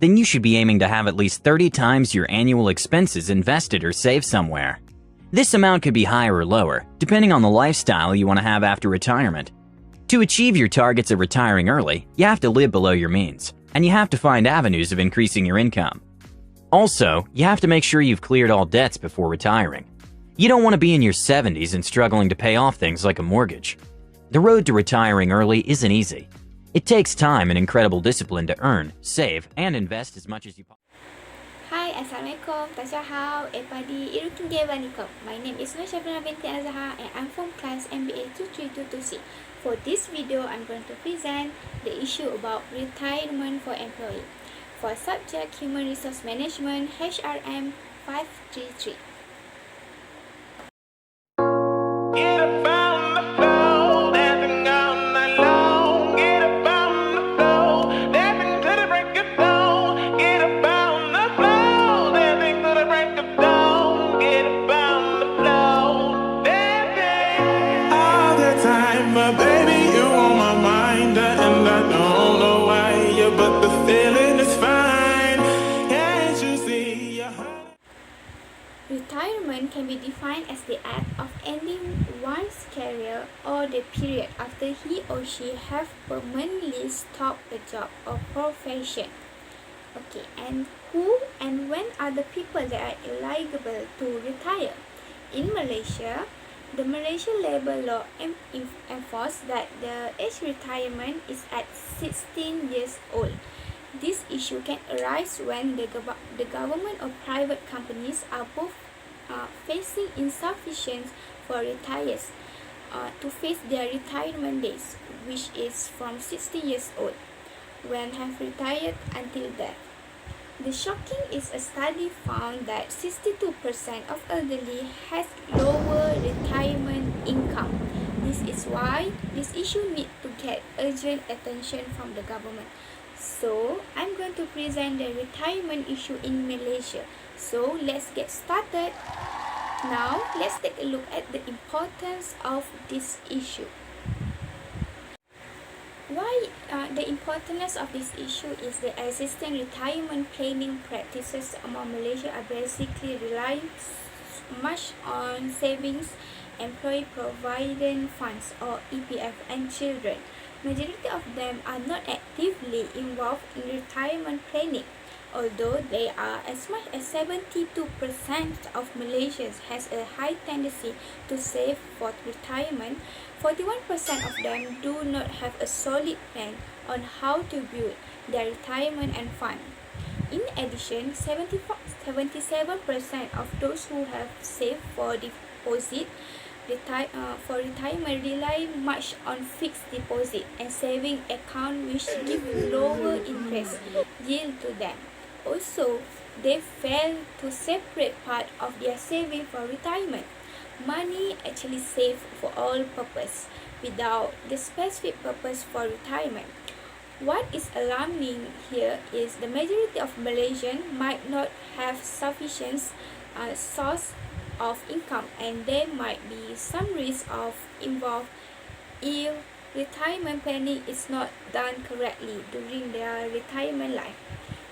then you should be aiming to have at least 30 times your annual expenses invested or saved somewhere. This amount could be higher or lower, depending on the lifestyle you want to have after retirement. To achieve your targets of retiring early, you have to live below your means, and you have to find avenues of increasing your income. Also, you have to make sure you've cleared all debts before retiring. You don't want to be in your 70s and struggling to pay off things like a mortgage. The road to retiring early isn't easy. It takes time and incredible discipline to earn, save, and invest as much as you possibly. Hi, Assalamualaikum, Tajahau, Epadi, Irutunggevanikum. My name is SYAFILEENA binti AZAHAR and I'm from class MBA 23226. For this video, I'm going to present the issue about retirement for employee. For subject Human Resource Management, HRM 533. Retirement can be defined as the act of ending one's career or the period after he or she have permanently stopped a job or profession. Okay, and who and when are the people that are eligible to retire? In Malaysia, the Malaysian Labour Law enforces that the age retirement is at 16 years old. This issue can arise when the government or private companies are both facing insufficient for retirees to face their retirement days, which is from 60 years old, when have retired until death. The shocking is a study found that 62% of elderly has lower retirement income. This is why this issue needs to get urgent attention from the government. So, I'm going to present the retirement issue in Malaysia. So, let's get started. Now, let's take a look at the importance of this issue. Why the importance of this issue is the existing retirement planning practices among Malaysia are basically relying much on savings, employee provident funds or EPF, and children. Majority of them are not actively involved in retirement planning, although they are as much as 72% of Malaysians has a high tendency to save for retirement. 41% of them do not have a solid plan on how to build their retirement and fund. In addition, 77% of those who have saved for deposit for retirement rely much on fixed deposit and saving account, which give lower interest yield to them. Also, they fail to separate part of their saving for retirement. Money actually saved for all purpose without the specific purpose for retirement. What is alarming here is the majority of Malaysians might not have sufficient source of income, and there might be some risk of involved if retirement planning is not done correctly during their retirement life.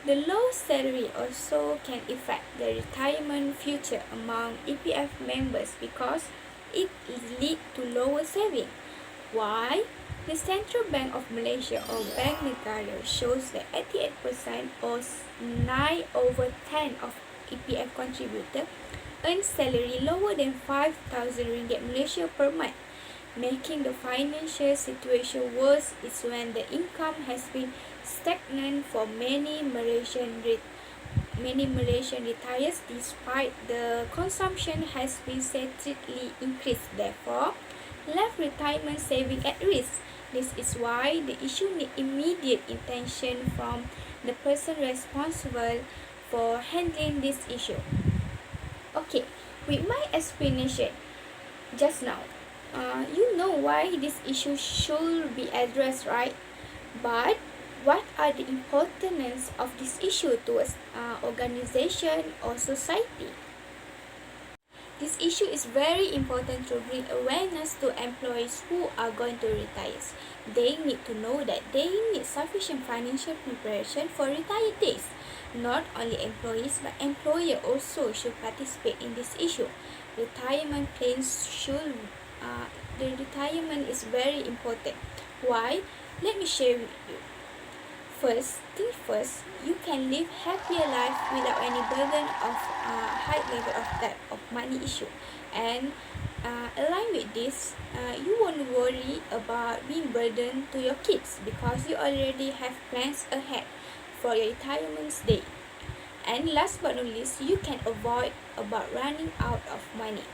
The low salary also can affect the retirement future among EPF members because it leads to lower saving. Why? The Central Bank of Malaysia or Bank Negara shows that 88% or 9/10 of EPF contributor earn salary lower than 5,000 ringgit Malaysia per month. Making the financial situation worse is when the income has been stagnant for many Malaysian retirees despite the consumption has been steadily increased. Therefore, left retirement saving at risk. This is why the issue needs immediate attention from the person responsible for handling this issue. Okay, with my explanation just now, you know why this issue should be addressed, right? But what are the importance of this issue towards organization or society? This issue is very important to bring awareness to employees who are going to retire. They need to know that they need sufficient financial preparation for retirement days. Not only employees but employer also should participate in this issue. Retirement plans should the retirement is very important. Why? Let me share with you. First thing first, you can live happier life without any burden of high level of debt of money issue. And along with this, you won't worry about being burdened to your kids because you already have plans ahead for your retirement day. And last but not least, you can avoid about running out of money.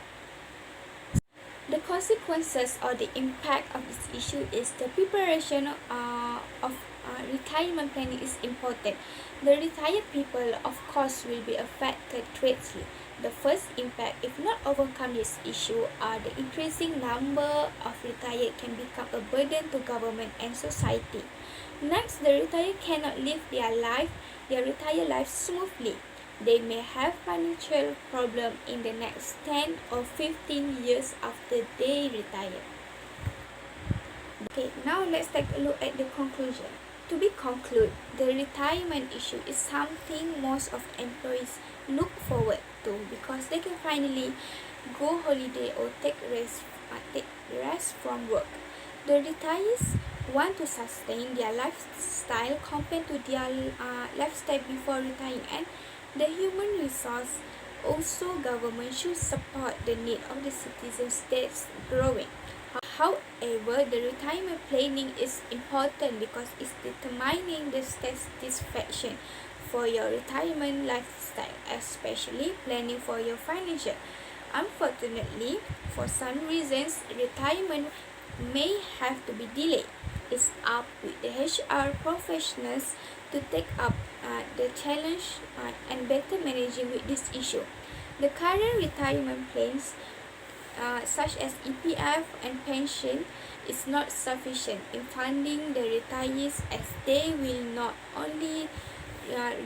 The consequences or the impact of this issue is the preparation of retirement planning is important. The retired people, of course, will be affected greatly. The first impact, if not overcome this issue, are the increasing number of retired can become a burden to government and society. Next, the retired cannot live their retired life smoothly. They may have financial problem in the next 10 or 15 years after they retire. Okay, now let's take a look at the conclusion. To be concluded, the retirement issue is something most of employees look forward to because they can finally go holiday or take rest from work. The retirees want to sustain their lifestyle compared to their lifestyle before retiring, and the human resource also government should support the need of the citizens that's growing. However, the retirement planning is important because it's determining the satisfaction for your retirement lifestyle, especially planning for your financial. Unfortunately, for some reasons, retirement may have to be delayed. It's up with the HR professionals to take up the challenge and better managing with this issue. The current retirement plans such as EPF and pension is not sufficient in funding the retirees as they will not only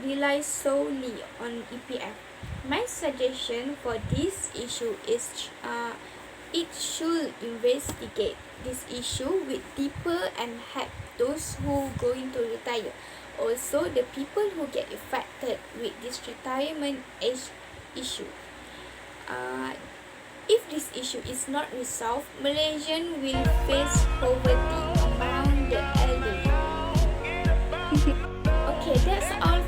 rely solely on EPF. My suggestion for this issue is it should investigate this issue with deeper and help those who going to retire. Also, the people who get affected with this retirement age issue. If this issue is not resolved, Malaysians will face poverty among the elderly. Okay, that's all